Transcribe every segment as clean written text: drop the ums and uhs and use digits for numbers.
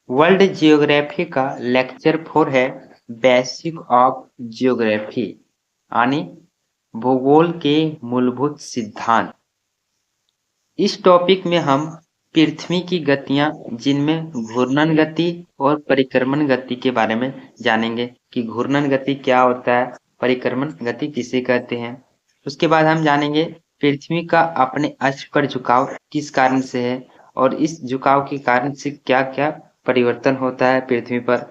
World geography का lecture 4 है basic of geography यानी भूगोल के मूलभूत सिद्धांत। इस टॉपिक में हम पृथ्वी की गतियां जिनमें घूर्णन गति और परिक्रमण गति के बारे में जानेंगे कि घूर्णन गति क्या होता है, परिक्रमण गति किसे कहते हैं। उसके बाद हम जानेंगे पृथ्वी का अपने अक्ष पर झुकाव किस कारण से है और इस झुकाव के कारण से क्या क्या परिवर्तन होता है पृथ्वी पर।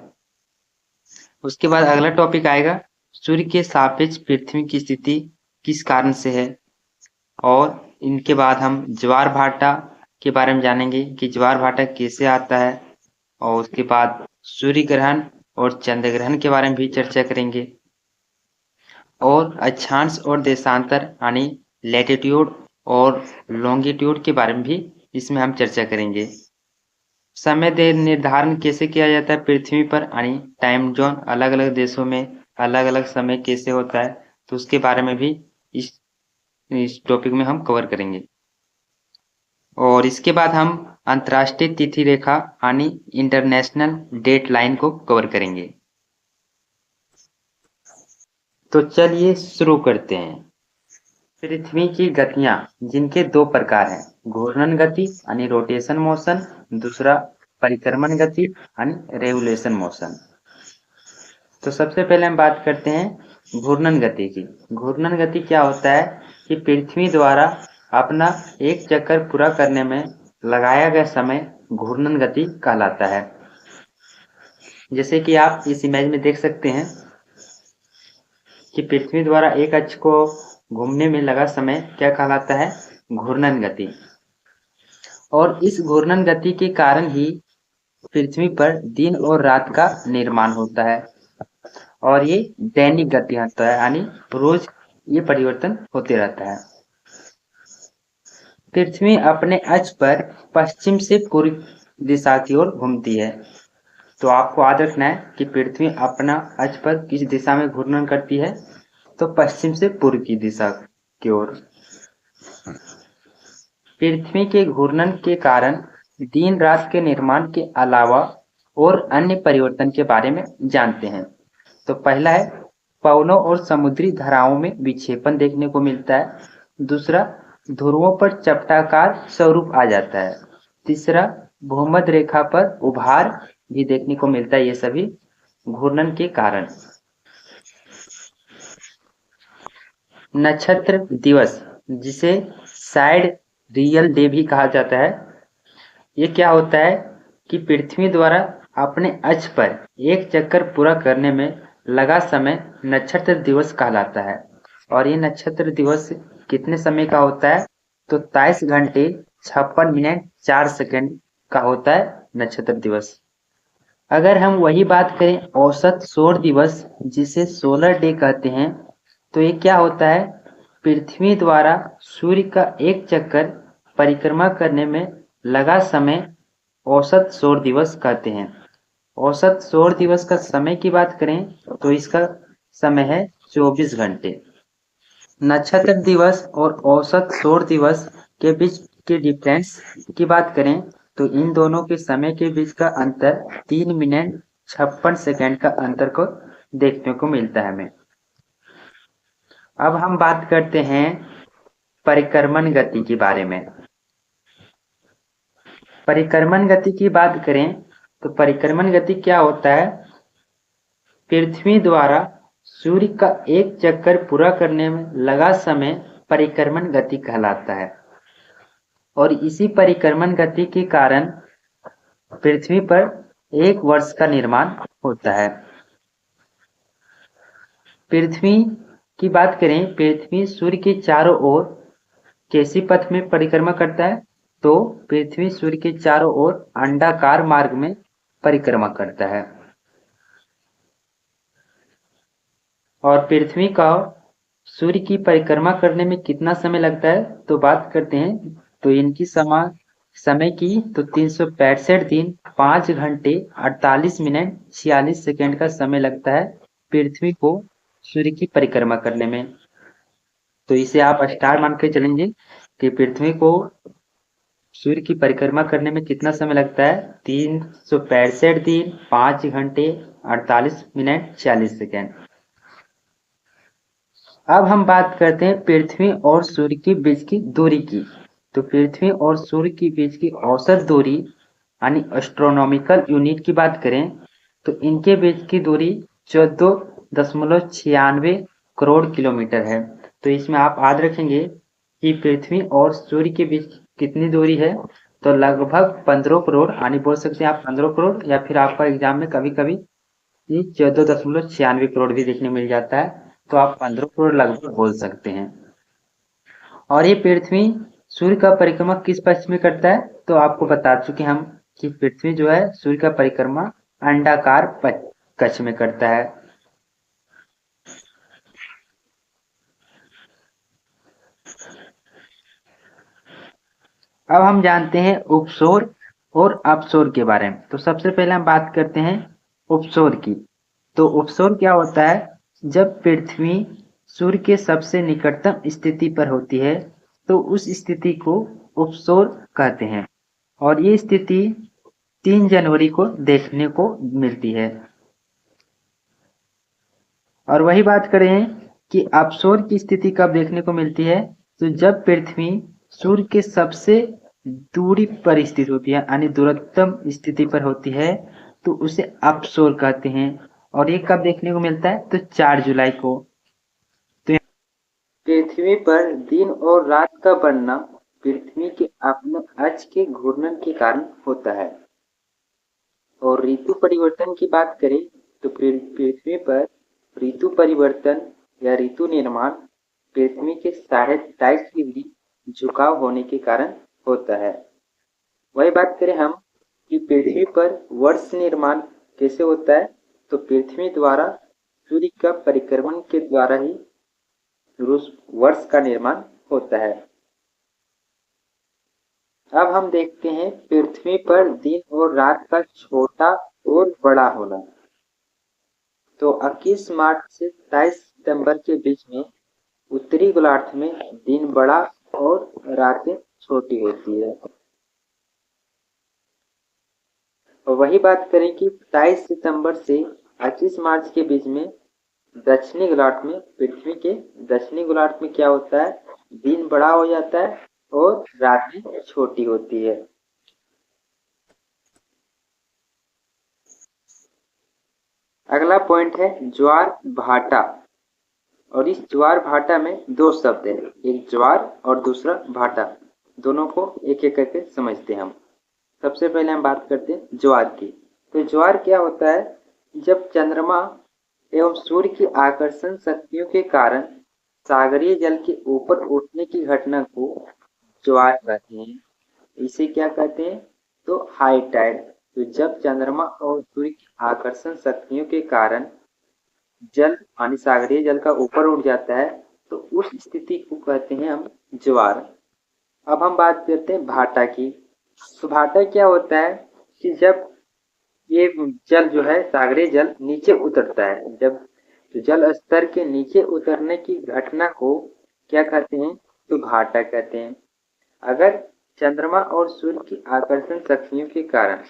उसके बाद अगला टॉपिक आएगा सूर्य के सापेक्ष पृथ्वी की स्थिति किस कारण से है। और इनके बाद हम ज्वार भाटा के बारे में जानेंगे कि ज्वार भाटा कैसे आता है। और उसके बाद सूर्य ग्रहण और चंद्र ग्रहण के बारे में भी चर्चा करेंगे। और अक्षांश और देशांतर यानी लैटिट्यूड और लॉन्गिट्यूड के बारे में भी इसमें हम चर्चा करेंगे। समय दे निर्धारण कैसे किया जाता है पृथ्वी पर यानी टाइम जोन अलग अलग देशों में अलग अलग समय कैसे होता है, तो उसके बारे में भी इस टॉपिक में हम कवर करेंगे। और इसके बाद हम अंतर्राष्ट्रीय तिथि रेखा यानी इंटरनेशनल डेट लाइन को कवर करेंगे। तो चलिए शुरू करते हैं। पृथ्वी की गतियां जिनके दो प्रकार हैं, घूर्णन गति यानी रोटेशन मोशन, दूसरा परिक्रमण गति यानी रेवोल्यूशन मोशन। तो सबसे पहले हम बात करते हैं घूर्णन गति की। घूर्णन गति क्या होता है कि पृथ्वी द्वारा अपना एक चक्कर पूरा करने में लगाया गया समय घूर्णन गति कहलाता है। जैसे कि आप इस इमेज में देख सकते हैं कि पृथ्वी द्वारा एक अक्ष को घूमने में लगा समय क्या कहलाता है, घूर्णन गति। और इस घूर्णन गति के कारण ही पृथ्वी पर दिन और रात का निर्माण होता है और ये दैनिक गति होता है यानी रोज ये परिवर्तन होते रहता है। पृथ्वी अपने अक्ष पर पश्चिम से पूर्व दिशा की ओर घूमती है। तो आपको याद रखना है कि पृथ्वी अपना अक्ष पर किस दिशा में घूर्णन करती है, तो पश्चिम से पूर्व की दिशा की ओर। पृथ्वी के घूर्णन के कारण दिन रात के निर्माण के अलावा और अन्य परिवर्तन के बारे में जानते हैं। तो पहला है पवनों और समुद्री धाराओं में विक्षेपण देखने को मिलता है। दूसरा ध्रुवों पर चपटाकार स्वरूप आ जाता है। तीसरा भूमध्य रेखा पर उभार भी देखने को मिलता है। ये सभी घूर्णन के कारण। नक्षत्र दिवस जिसे साइड रियल डे भी कहा जाता है, ये क्या होता है कि पृथ्वी द्वारा अपने अक्ष पर एक चक्कर पूरा करने में लगा समय नक्षत्र दिवस कहलाता है। और ये नक्षत्र दिवस कितने समय का होता है, तो 23 घंटे 56 मिनट 4 सेकंड का होता है नक्षत्र दिवस। अगर हम वही बात करें औसत सौर दिवस जिसे सोलर डे कहते हैं, तो ये क्या होता है, पृथ्वी द्वारा सूर्य का एक चक्कर परिक्रमा करने में लगा समय औसत सौर दिवस कहते हैं। औसत सौर दिवस का समय की बात करें तो इसका समय है 24 घंटे। नक्षत्र दिवस और औसत सौर दिवस के बीच के डिफरेंस की बात करें तो इन दोनों के समय के बीच का अंतर 3 मिनट 56 सेकंड का अंतर को देखने को मिलता है हमें। अब हम बात करते हैं परिक्रमण गति के बारे में। परिक्रमण गति की बात करें तो परिक्रमण गति क्या होता है, पृथ्वी द्वारा सूर्य का एक चक्कर पूरा करने में लगा समय परिक्रमण गति कहलाता है। और इसी परिक्रमण गति के कारण पृथ्वी पर एक वर्ष का निर्माण होता है। पृथ्वी की बात करें, पृथ्वी सूर्य के चारों ओर कैसी पथ में परिक्रमा करता है, तो पृथ्वी सूर्य के चारों ओर अंडाकार मार्ग में परिक्रमा करता है। और पृथ्वी का सूर्य की परिक्रमा करने में कितना समय लगता है, तो बात करते हैं तो इनकी समय की तो 365 दिन 5 घंटे 48 मिनट 46 सेकंड का समय लगता है पृथ्वी को सूर्य की परिक्रमा करने में। तो इसे आप स्टार मान के चलेंगे कि पृथ्वी को सूर्य की परिक्रमा करने में कितना समय लगता है? 365 दिन, 5 घंटे, 48 मिनट, 40 सेकेंड। अब हम बात करते हैं पृथ्वी और सूर्य के बीच की दूरी की। तो पृथ्वी और सूर्य के बीच की औसत दूरी यानी एस्ट्रोनॉमिकल यूनिट की बात करें तो इनके बीच की दूरी 14.96 करोड़ किलोमीटर है। तो इसमें आप याद रखेंगे कि पृथ्वी और सूर्य के बीच कितनी दूरी है, तो लगभग 15 करोड़ यानी बोल सकते हैं आप 15 करोड़, या फिर आपका एग्जाम में कभी कभी ये 14.96 करोड़ भी देखने मिल जाता है, तो आप 15 करोड़ लगभग बोल सकते हैं। और ये पृथ्वी सूर्य का परिक्रमा किस पक्ष में करता है, तो आपको बता चुके हम कि पृथ्वी जो है सूर्य का परिक्रमा अंडाकार कक्ष में करता है। अब हम जानते हैं उपसौर और अपसौर के बारे में। तो सबसे पहले हम बात करते हैं उपसौर की। तो उपसौर क्या होता है? जब पृथ्वी सूर्य के सबसे निकटतम स्थिति पर होती है तो उस स्थिति को उपसौर कहते हैं, और ये स्थिति 3 जनवरी को देखने को मिलती है। और वही बात करें कि अपसौर की स्थिति कब देखने को मिलती है, तो जब पृथ्वी सूर्य के सबसे दूरी पर स्थित होती है यानी दूरतम स्थिति पर होती है, तो उसे अपसौर कहते हैं। और ये कब देखने को मिलता है, तो 4 जुलाई को। तो पृथ्वी पर दिन और रात का बनना पृथ्वी के अपने अक्ष के घूर्णन के कारण होता है। और ऋतु परिवर्तन की बात करें तो पृथ्वी पर ऋतु परिवर्तन या ऋतु निर्माण पृथ्वी के 23.5 डिग्री झुकाव होने के कारण होता है। वही बात करें हम कि पृथ्वी पर वर्ष निर्माण कैसे होता है, तो पृथ्वी द्वारा सूर्य का परिक्रमण के द्वारा ही वर्ष का निर्माण होता है। अब हम देखते हैं पृथ्वी पर दिन और रात का छोटा और बड़ा होना। तो 21 मार्च से 23 सितंबर के बीच में उत्तरी गोलार्ध में दिन बड़ा और रातें छोटी होती है। और वही बात करें कि 23 सितंबर से 25 मार्च के बीच में दक्षिणी गोलार्ध में, पृथ्वी के दक्षिणी गोलार्ध में क्या होता है, दिन बड़ा हो जाता है और रातें छोटी होती है। अगला पॉइंट है ज्वार भाटा। और इस ज्वार भाटा में 2 शब्द है, एक ज्वार और दूसरा भाटा। दोनों को एक एक करके समझते हैं हम। सबसे पहले हम बात करते हैं ज्वार की। तो ज्वार क्या होता है? जब चंद्रमा एवं सूर्य की आकर्षण शक्तियों के कारण सागरीय जल के ऊपर उठने की घटना को ज्वार कहते हैं। इसे क्या कहते हैं, तो हाई टाइड। तो जब चंद्रमा और सूर्य की आकर्षण शक्तियों के कारण जल यानी सागरीय जल का ऊपर उठ जाता है, तो उस स्थिति को कहते हैं हम ज्वार। अब हम बात करते हैं भाटा की। तो भाटा क्या होता है कि जब ये जल जो है सागरीय जल नीचे उतरता है, जब तो जल स्तर के नीचे उतरने की घटना को क्या कहते हैं, तो भाटा कहते हैं। अगर चंद्रमा और सूर्य की आकर्षण शक्तियों के कारण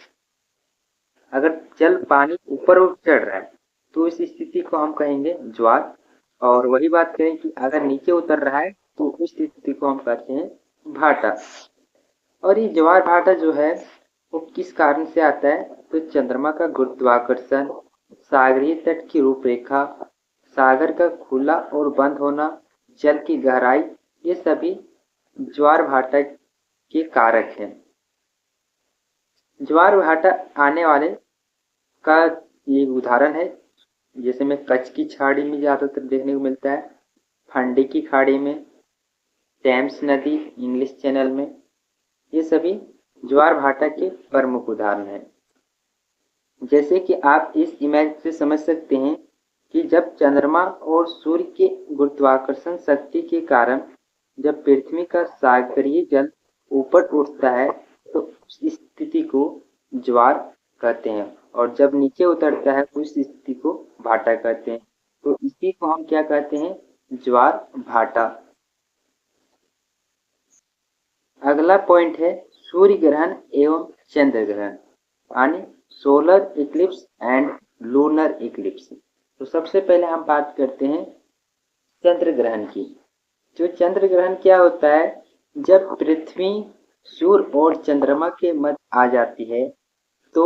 अगर जल पानी ऊपर उठ चढ़ रहा है तो इस स्थिति को हम कहेंगे ज्वार। और वही बात करें कि अगर नीचे उतर रहा है तो उस स्थिति को हम कहते हैं भाटा। और ये ज्वार भाटा जो है वो किस कारण से आता है, तो चंद्रमा का गुरुत्वाकर्षण, सागरीय तट की रूपरेखा, सागर का खुला और बंद होना, जल की गहराई, ये सभी ज्वार भाटा के कारक हैं। ज्वार भाटा आने वाले का ये उदाहरण है, जैसे में कच्छ की खाड़ी में ज्यादातर देखने को मिलता है, फंडी की खाड़ी में, टेम्स नदी, इंग्लिश चैनल में, ये सभी ज्वार भाटा के प्रमुख उदाहरण हैं। जैसे कि आप इस इमेज से समझ सकते हैं कि जब चंद्रमा और सूर्य के गुरुत्वाकर्षण शक्ति के कारण जब पृथ्वी का सागरीय जल ऊपर उठता है तो उस स्थिति को ज्वार कहते हैं, और जब नीचे उतरता है तो उस स्थिति को भाटा कहते हैं। तो इसी को हम क्या कहते हैं, ज्वार भाटा। अगला पॉइंट है सूर्य ग्रहण एवं चंद्र ग्रहण यानी solar Eclipse and lunar Eclipse. तो सबसे पहले हम बात करते हैं चंद्र ग्रहण की। जो चंद्र ग्रहण क्या होता है, जब पृथ्वी सूर्य और चंद्रमा के मध्य आ जाती है तो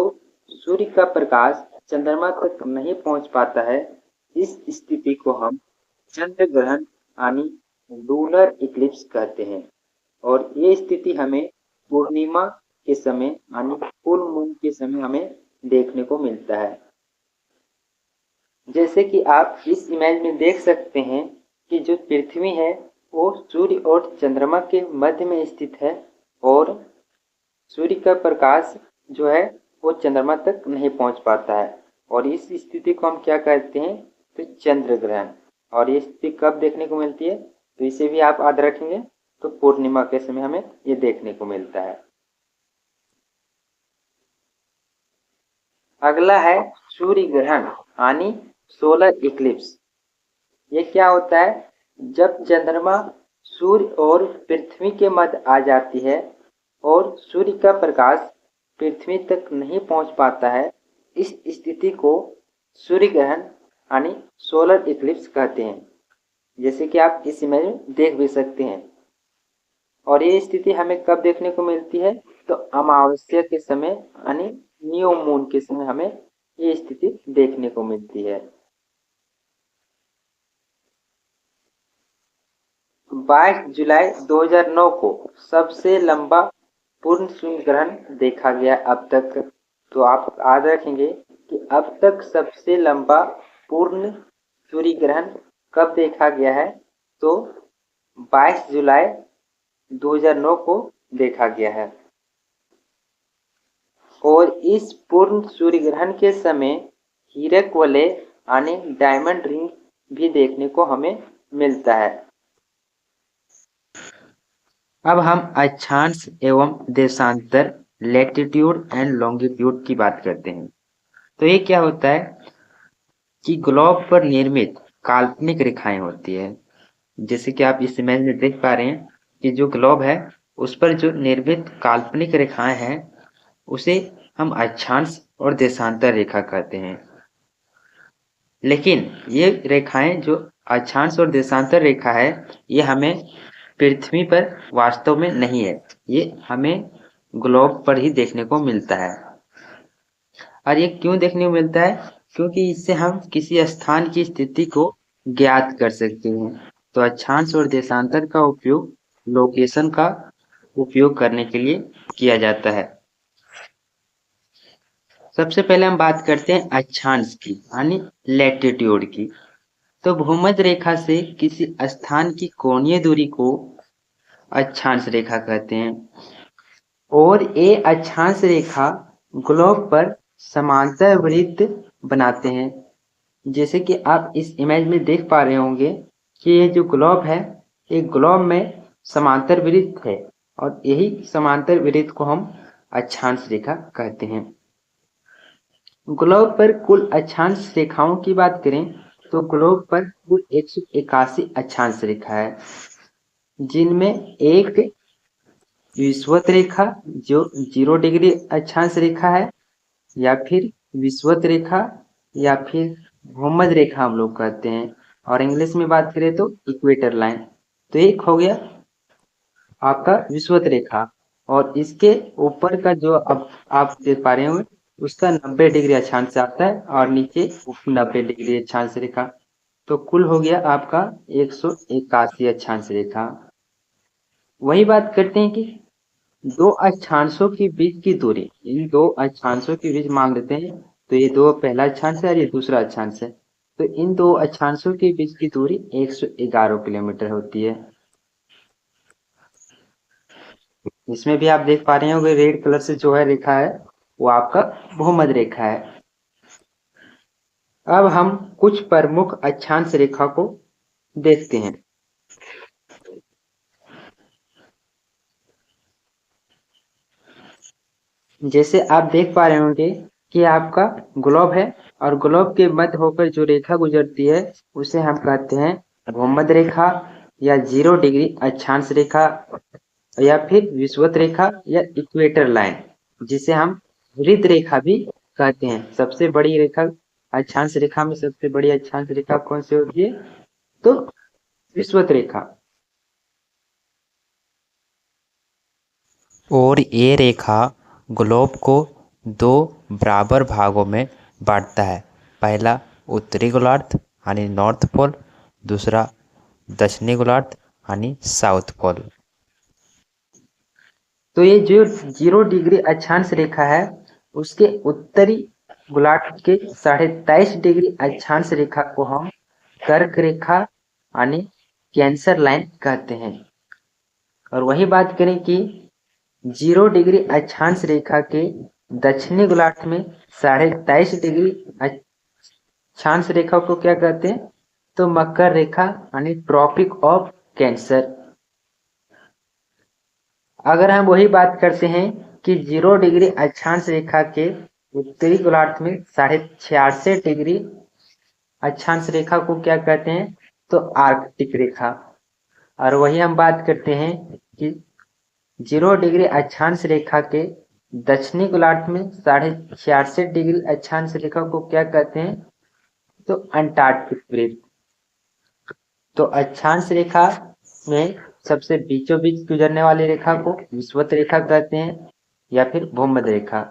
सूर्य का प्रकाश चंद्रमा तक नहीं पहुंच पाता है। इस स्थिति को हम चंद्र ग्रहण यानी लूनर इक्लिप्स कहते हैं और ये स्थिति हमें पूर्णिमा के समय यानी फुल मून के समय हमें देखने को मिलता है। जैसे कि आप इस इमेज में देख सकते हैं कि जो पृथ्वी है वो सूर्य और चंद्रमा के मध्य में स्थित है और सूर्य का प्रकाश जो है वो चंद्रमा तक नहीं पहुंच पाता है और इस स्थिति को हम क्या कहते हैं, तो चंद्र ग्रहण। और ये स्थिति कब देखने को मिलती है, तो इसे भी आप याद रखेंगे तो पूर्णिमा के समय हमें ये देखने को मिलता है। अगला है सूर्य ग्रहण यानी सोलर इक्लिप्स। ये क्या होता है, जब चंद्रमा सूर्य और पृथ्वी के मध्य आ जाती है और सूर्य का प्रकाश पृथ्वी तक नहीं पहुंच पाता है। इस स्थिति को सूर्य ग्रहण यानी सोलर इक्लिप्स कहते हैं, जैसे कि आप इस इमेज में देख भी सकते हैं। और ये स्थिति हमें कब देखने को मिलती है, तो अमावस्या के समय यानी न्यू मून के समय हमें ये स्थिति देखने को मिलती है। 22 जुलाई 2009 को सबसे लंबा पूर्ण सूर्य ग्रहण देखा गया अब तक। तो आप याद रखेंगे कि अब तक सबसे लंबा पूर्ण सूर्य ग्रहण कब देखा गया है, तो 22 जुलाई 2009 को देखा गया है। और इस पूर्ण सूर्य ग्रहण के समय हीरक वलय यानी डायमंड रिंग भी देखने को हमें मिलता है। अब हम अक्षांश एवं देशांतर लैटिट्यूड एंड लॉन्गिट्यूड की बात करते हैं। तो ये क्या होता है कि ग्लोब पर निर्मित काल्पनिक रेखाएं होती है। जैसे कि आप इस इमेज में देख पा रहे हैं कि जो ग्लोब है उस पर जो निर्मित काल्पनिक रेखाएं हैं उसे हम अक्षांश और देशांतर रेखा कहते हैं। लेकिन ये रेखाएं जो अक्षांश और देशांतर रेखा है ये हमें पृथ्वी पर वास्तव में नहीं है, ये हमें ग्लोब पर ही देखने को मिलता है। और ये क्यों देखने को मिलता है, क्योंकि इससे हम किसी स्थान की स्थिति को ज्ञात कर सकते हैं। तो अक्षांश और देशांतर का उपयोग लोकेशन का उपयोग करने के लिए किया जाता है। सबसे पहले हम बात करते हैं अक्षांश की यानी लैटिट्यूड की। तो भूमध्य रेखा से किसी स्थान की कोणीय दूरी को अक्षांश रेखा कहते हैं और ये अक्षांश रेखा ग्लोब पर समांतर वृत्त बनाते हैं। जैसे कि आप इस इमेज में देख पा रहे होंगे कि ये जो ग्लोब है ये ग्लोब में समांतर वृत्त है और यही समांतर वृत्त को हम अक्षांश रेखा कहते हैं। ग्लोब पर कुल अक्षांश रेखाओं की बात करें तो ग्लोब पर कुल 181 अक्षांश रेखा है, जिनमें एक विषुवत रेखा जो 0 डिग्री अक्षांश रेखा है या फिर विषुवत रेखा या फिर भूमध्य रेखा हम लोग कहते हैं और इंग्लिश में बात करें तो इक्वेटर लाइन। तो एक हो गया आपका विषुवत रेखा और इसके ऊपर का जो आप देख पा रहे होंगे उसका 90 डिग्री अक्षांश आता है और नीचे 90 डिग्री अक्षांश रेखा। तो कुल हो गया आपका 181 अक्षांश रेखा। वही बात करते हैं कि दो अक्षांशों के बीच की दूरी, इन दो अक्षांशों के बीच मान लेते हैं तो ये दो पहला अक्षांश है और ये दूसरा अक्षांश है। तो इन दो अक्षांशों के बीच की दूरी 111 किलोमीटर होती है। इसमें भी आप देख पा रहे होंगे रेड कलर से जो है रेखा है वो आपका भूमध्य रेखा है। अब हम कुछ प्रमुख अक्षांश रेखा को देखते हैं। जैसे आप देख पा रहे होंगे कि आपका ग्लोब है और ग्लोब के मध्य होकर जो रेखा गुजरती है उसे हम कहते हैं भूमध्य रेखा या 0 डिग्री अक्षांश रेखा या फिर विषुवत रेखा या इक्वेटर लाइन, जिसे हम वृत्त रेखा भी कहते हैं। सबसे बड़ी रेखा, अक्षांश रेखा में सबसे बड़ी अक्षांश रेखा कौन सी होती है? तो विषुवत रेखा। और ये रेखा ग्लोब को दो बराबर भागों में बांटता है। पहला उत्तरी गोलार्ध यानी नॉर्थ पोल, दूसरा दक्षिणी गोलार्ध यानी साउथ पोल। तो ये जो 0 डिग्री अक्षांश रेखा है, उसके उत्तरी गोलार्ध के 23.5 डिग्री अक्षांश रेखा को हम कर्क रेखा यानी कैंसर लाइन कहते हैं। और वही बात करें कि 0 डिग्री अक्षांश रेखा के दक्षिणी गोलार्ध में 23.5 डिग्री अक्षांश रेखा को क्या कहते हैं? तो मकर रेखा यानी ट्रॉपिक ऑफ कैंसर। अगर हम वही बात करते हैं कि 0 डिग्री अक्षांश रेखा के उत्तरी गोलार्ध में 66.5 डिग्री अक्षांश रेखा को क्या कहते हैं? तो आर्कटिक रेखा। और वही हम बात करते हैं कि 0 डिग्री अक्षांश रेखा के दक्षिणी गोलार्ध में 66.5 डिग्री अक्षांश रेखा को क्या कहते हैं? तो अंटार्कटिक वृत्त। तो अक्षांश रेखा में सबसे बीचों बीच गुजरने वाली रेखा को विषुवत रेखा कहते हैं या फिर भूमध्य रेखा।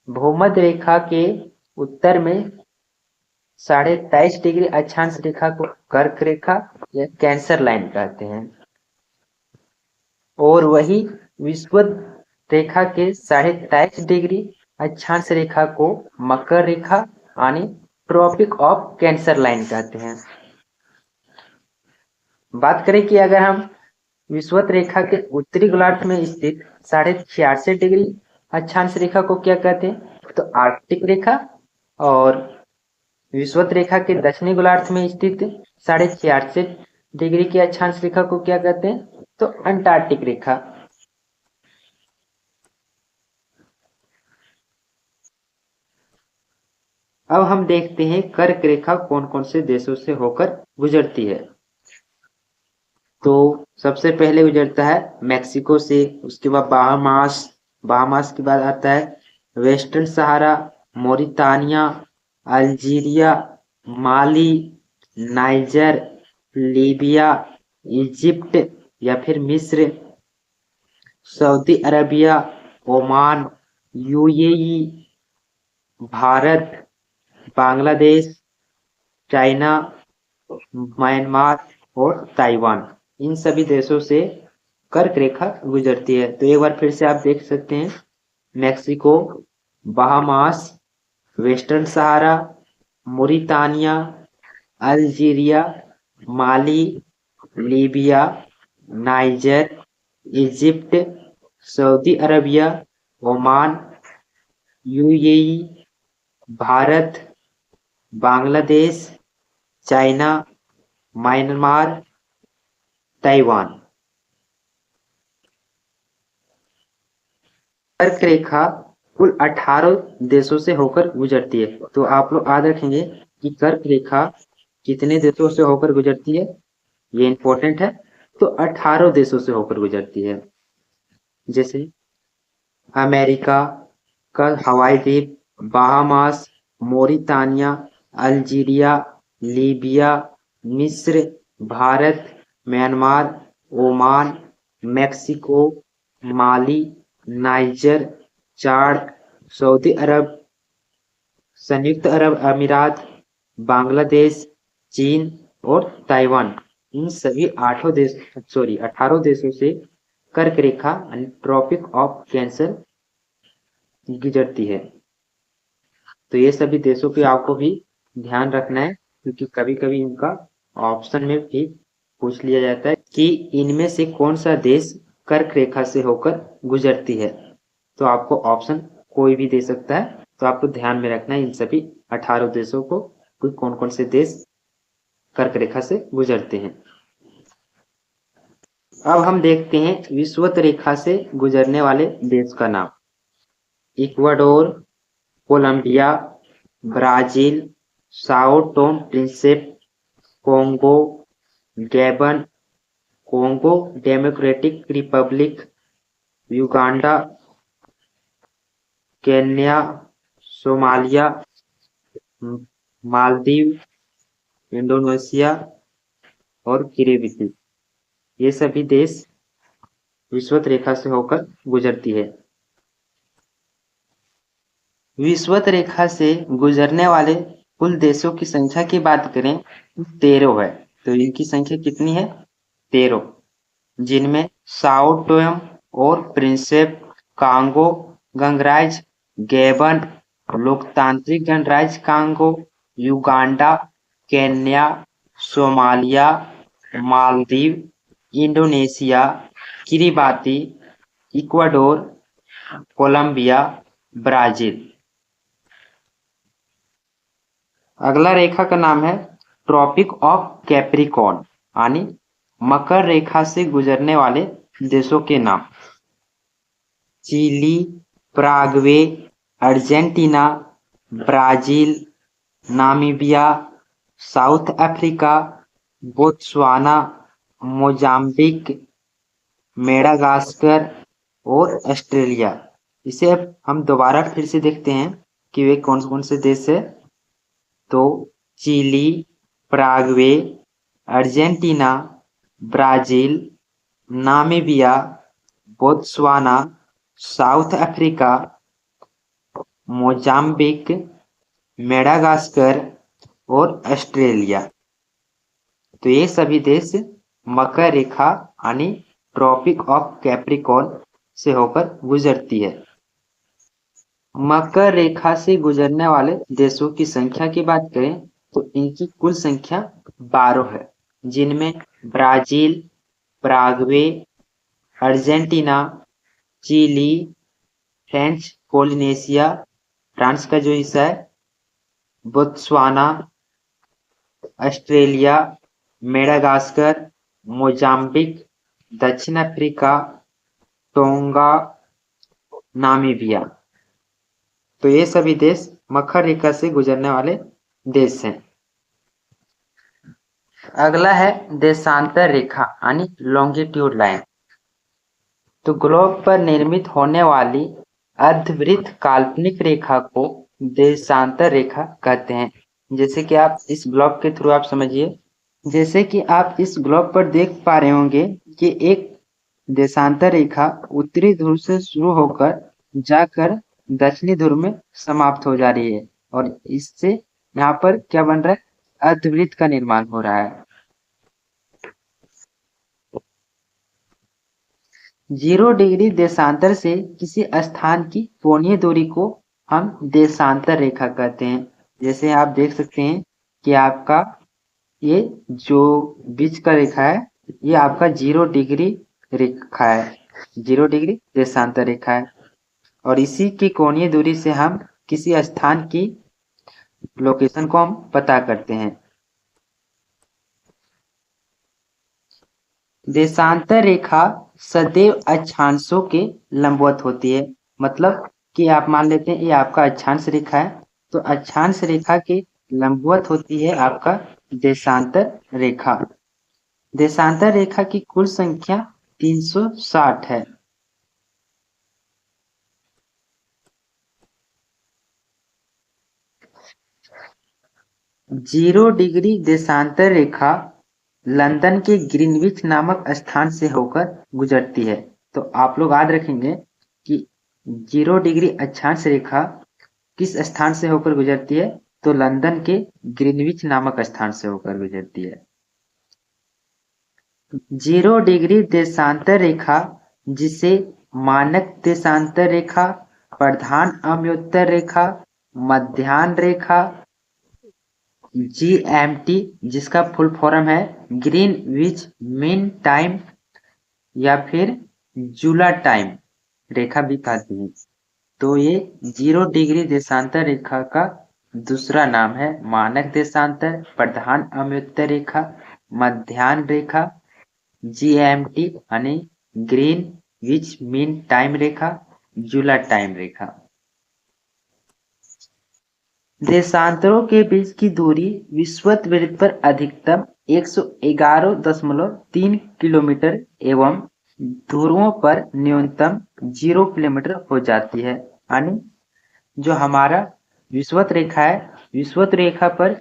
भूमध्य रेखा के उत्तर में 23.5 डिग्री अक्षांश रेखा को कर्क रेखा या कैंसर लाइन कहते हैं। और वही विषुवत रेखा के 23.5 डिग्री अक्षांश रेखा को मकर रेखा यानी ट्रॉपिक ऑफ कैंसर लाइन कहते हैं। बात करें कि अगर हम विषुवत रेखा के उत्तरी गोलार्ध में स्थित 66.5 डिग्री अक्षांश रेखा को क्या कहते हैं? तो आर्कटिक रेखा। और विषुवत रेखा के दक्षिणी गोलार्ध में स्थित 66.5 डिग्री की अक्षांश रेखा को क्या कहते हैं? तो अंटार्कटिक रेखा। अब हम देखते हैं कर्क रेखा कौन कौन से देशों से होकर गुजरती है। तो सबसे पहले गुजरता है मैक्सिको से, उसके बाद बाहामास के बाद आता है वेस्टर्न सहारा, मोरितानिया, अल्जीरिया, माली, नाइजर, लीबिया, इजिप्ट या फिर मिस्र, Saudi Arabia, Oman, UAE, Bharat, Bangladesh, China, Myanmar और ताइवान। इन सभी देशों से कर्क रेखा गुजरती है। तो एक बार फिर से आप देख सकते हैं, Mexico, Bahamas, Western Sahara, Mauritania, Algeria, Mali, Libya, Niger, Egypt, Saudi Arabia, Oman, UAE, Bharat, Bangladesh, China, Myanmar, Taiwan. कर्क रेखा कुल 18 देशों से होकर गुजरती है। तो आप लोग याद रखेंगे कि कर्क रेखा कितने देशों से होकर गुजरती है, ये इंपॉर्टेंट है। तो 18 देशों से होकर गुजरती है, जैसे अमेरिका का हवाई द्वीप, बाहामास, मोरितानिया, अल्जीरिया, लीबिया, मिस्र, भारत, म्यांमार, ओमान, मैक्सिको, माली, नाइजर, चाड, सऊदी अरब, संयुक्त अरब अमीरात, बांग्लादेश, चीन और ताइवान। इन सभी 18 देशों से कर्क रेखा यानी ट्रॉपिक ऑफ कैंसर गुजरती है। तो ये सभी देशों पे आपको भी ध्यान रखना है, क्योंकि कभी कभी इनका ऑप्शन में भी पूछ लिया जाता है कि इनमें से कौन सा देश कर्क रेखा से होकर गुजरती है। तो आपको ऑप्शन कोई भी दे सकता है, तो आपको ध्यान में रखना है इन सभी 18 देशों को कौन कौन से देश कर्क रेखा से गुजरते हैं। अब हम देखते हैं विषुवत रेखा से गुजरने वाले देश का नाम। Ecuador, Colombia, Brazil, Sao Tome Principe, Congo, Gabon, Congo Democratic Republic, Uganda, Kenya, Somalia, Maldives, Indonesia और किरिबिती, ये सभी देश विषुवत रेखा से होकर गुजरती है। विषुवत रेखा से गुजरने वाले कुल देशों की संख्या की बात करें तो 13 है। तो इनकी संख्या कितनी है? 13, जिनमें साओ टोम और प्रिंसेप, कांगो गणराज्य, गैबन, लोकतांत्रिक गणराज्य Congo, Uganda, Kenya, Somalia, Maldives, Indonesia, Kiribati, Ecuador, Colombia, Brazil. अगला रेखा का नाम है ट्रॉपिक ऑफ कैप्रिकॉर्न, यानी मकर रेखा से गुजरने वाले देशों के नाम। Chile, Paraguay, Argentina, Brazil, Namibia, South Africa, Botswana, Mozambique, Madagascar और ऑस्ट्रेलिया। इसे अब हम दोबारा फिर से देखते हैं कि वे कौन कौन से देश है। तो Chile, Paraguay, Argentina, Brazil, Namibia, Botswana, South Africa, Mozambique, Madagascar और ऑस्ट्रेलिया। तो ये सभी देश मकर रेखा यानी ट्रॉपिक ऑफ कैप्रिकॉर्न से होकर गुजरती है। मकर रेखा से गुजरने वाले देशों की संख्या की बात करें तो इनकी कुल संख्या 12 है, जिनमें Brazil, Paraguay, Argentina, Chile, French Polynesia, France का जो हिस्सा है, बोत्सवाना, ऑस्ट्रेलिया, मेडागास्कर, मोजाम्बिक, दक्षिण अफ्रीका, टोंगा, नामीबिया। तो ये सभी देश मकर रेखा से गुजरने वाले देश हैं। अगला है देशांतर रेखा यानी लॉन्गिट्यूड लाइन। तो ग्लोब पर निर्मित होने वाली अर्धवृत्त काल्पनिक रेखा को देशांतर रेखा कहते हैं। जैसे कि आप इस ग्लोब के थ्रू आप समझिए, जैसे कि आप इस ग्लोब पर देख पा रहे होंगे कि एक देशांतर रेखा उत्तरी ध्रुव से शुरू होकर जाकर दक्षिणी ध्रुव में समाप्त हो जा रही है और इससे यहाँ पर क्या बन रहा है? अर्धवृत्त का निर्माण हो रहा है। 0 डिग्री देशांतर से किसी स्थान की कोणीय दूरी को हम देशांतर रेखा कहते हैं। जैसे आप देख सकते हैं कि आपका ये जो बीच का रेखा है ये आपका 0 डिग्री रेखा है, 0 डिग्री देशांतर रेखा है और इसी की कोणीय दूरी से हम किसी स्थान की लोकेशन को हम पता करते हैं। देशांतर रेखा सदैव अक्षांशों के लंबवत होती है। मतलब कि आप मान लेते हैं ये आपका अक्षांश रेखा है, तो अक्षांश रेखा के लंबवत होती है आपका देशांतर रेखा। देशांतर रेखा की कुल संख्या 360 है। जीरो डिग्री देशांतर रेखा लंदन के ग्रीनविच नामक स्थान से होकर गुजरती है। तो आप लोग याद रखेंगे कि 0 डिग्री अक्षांश रेखा किस स्थान से होकर गुजरती है? तो लंदन के ग्रीनविच नामक स्थान से होकर गुजरती है। 0 डिग्री देशांतर रेखा, जिसे मानक देशांतर रेखा, प्रधान अम्योत्तर रेखा, मध्याह्न रेखा, GMT जिसका फुल फॉर्म है ग्रीनविच मीन टाइम या फिर जूला टाइम रेखा भी कहती है। तो ये 0 डिग्री देशांतर रेखा का दूसरा नाम है मानक देशांतर, प्रधान अम्योत्तर रेखा, मध्याह्न रेखा, GMT यानी ग्रीनविच मीन टाइम रेखा, जूला टाइम रेखा। देशांतरों के बीच की दूरी विषुवत वृत्त पर अधिकतम 111.3 किलोमीटर एवं ध्रुवों पर न्यूनतम 0 किलोमीटर हो जाती है। यानी जो हमारा विषुवत रेखा है, विषुवत रेखा पर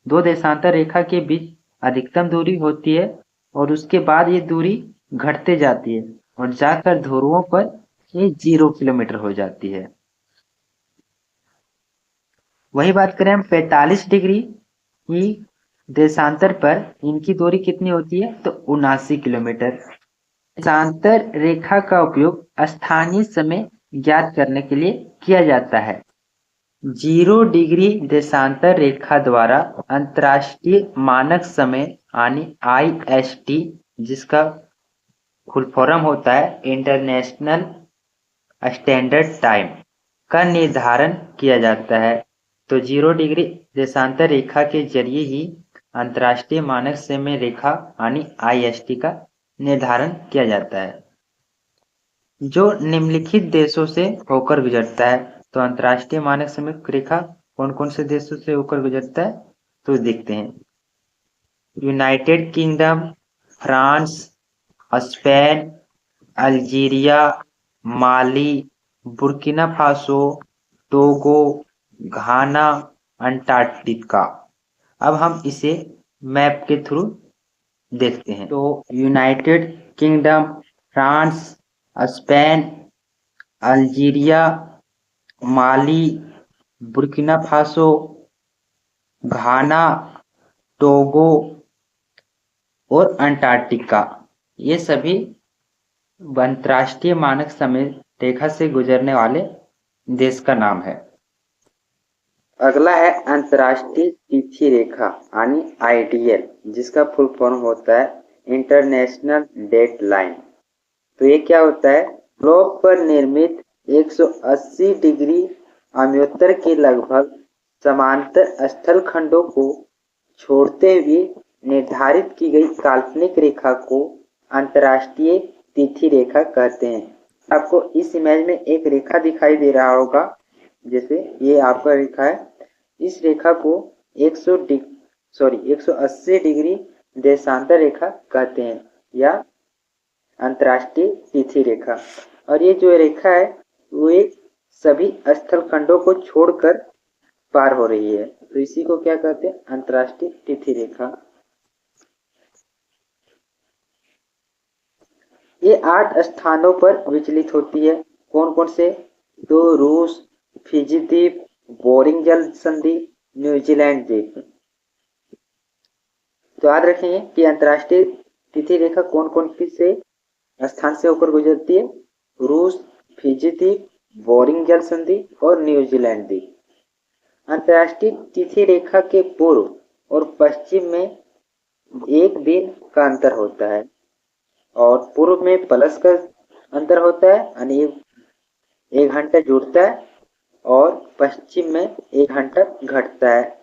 दो देशांतर रेखा के बीच अधिकतम दूरी होती है और उसके बाद ये दूरी घटते जाती है और जाकर ध्रुवों पर ये 0 किलोमीटर हो जाती है। वही बात करें हम 45 डिग्री की देशांतर पर इनकी दूरी कितनी होती है, तो 79 किलोमीटर। देशांतर रेखा का उपयोग स्थानीय समय ज्ञात करने के लिए किया जाता है। 0 डिग्री देशांतर रेखा द्वारा अंतर्राष्ट्रीय मानक समय यानी IST, जिसका फुल फॉर्म होता है इंटरनेशनल स्टैंडर्ड टाइम, का निर्धारण किया जाता है। तो 0 डिग्री देशांतर रेखा के जरिए ही अंतर्राष्ट्रीय मानक समय रेखा यानी IST का निर्धारण किया जाता है, जो निम्नलिखित देशों से होकर गुजरता है। तो अंतर्राष्ट्रीय मानक समय रेखा कौन कौन से देशों से होकर गुजरता है, तो देखते हैं। United Kingdom, France, Spain, Algeria, Mali, Burkina Faso, Togo, Ghana, Antarctica. अब हम इसे मैप के थ्रू देखते हैं। तो United Kingdom, France, Spain, Algeria, Mali, Burkina Faso, Ghana, Togo और अंटार्कटिका, ये सभी अंतर्राष्ट्रीय मानक समय रेखा से गुजरने वाले देश का नाम है। अगला है अंतर्राष्ट्रीय तिथि रेखा यानी IDL, जिसका फुल फॉर्म होता है इंटरनेशनल डेट लाइन। तो ये क्या होता है, ग्लोब पर निर्मित 180 डिग्री अम्योत्तर के लगभग समांतर स्थल खंडों को छोड़ते हुए निर्धारित की गई काल्पनिक रेखा को अंतर्राष्ट्रीय तिथि रेखा कहते हैं। आपको इस इमेज में एक रेखा दिखाई दे रहा होगा, जैसे ये आपका रेखा है। इस रेखा को 180 डिग्री देशांतर रेखा कहते हैं या अंतर्राष्ट्रीय तिथि रेखा। और ये जो रेखा है वो एक सभी स्थल खंडों को छोड़कर पार हो रही है, तो इसी को क्या कहते हैं, अंतर्राष्ट्रीय तिथि रेखा। ये 8 स्थानों पर विचलित होती है। कौन कौन से, तो रूस, फिजी द्वीप, बोरिंग जल संधि, न्यूजीलैंड द्वीप। तो याद रखेंगे कि अंतर्राष्ट्रीय तिथि रेखा कौन कौन से स्थान से होकर गुजरती है, रूस, फिजी द्वीप, बोरिंग जल संधि और न्यूजीलैंड द्वीप। अंतर्राष्ट्रीय तिथि रेखा के पूर्व और पश्चिम में 1 दिन का अंतर होता है और पूर्व में प्लस का अंतर होता है यानी 1 घंटा जुड़ता है और पश्चिम में 1 घंटा घटता है।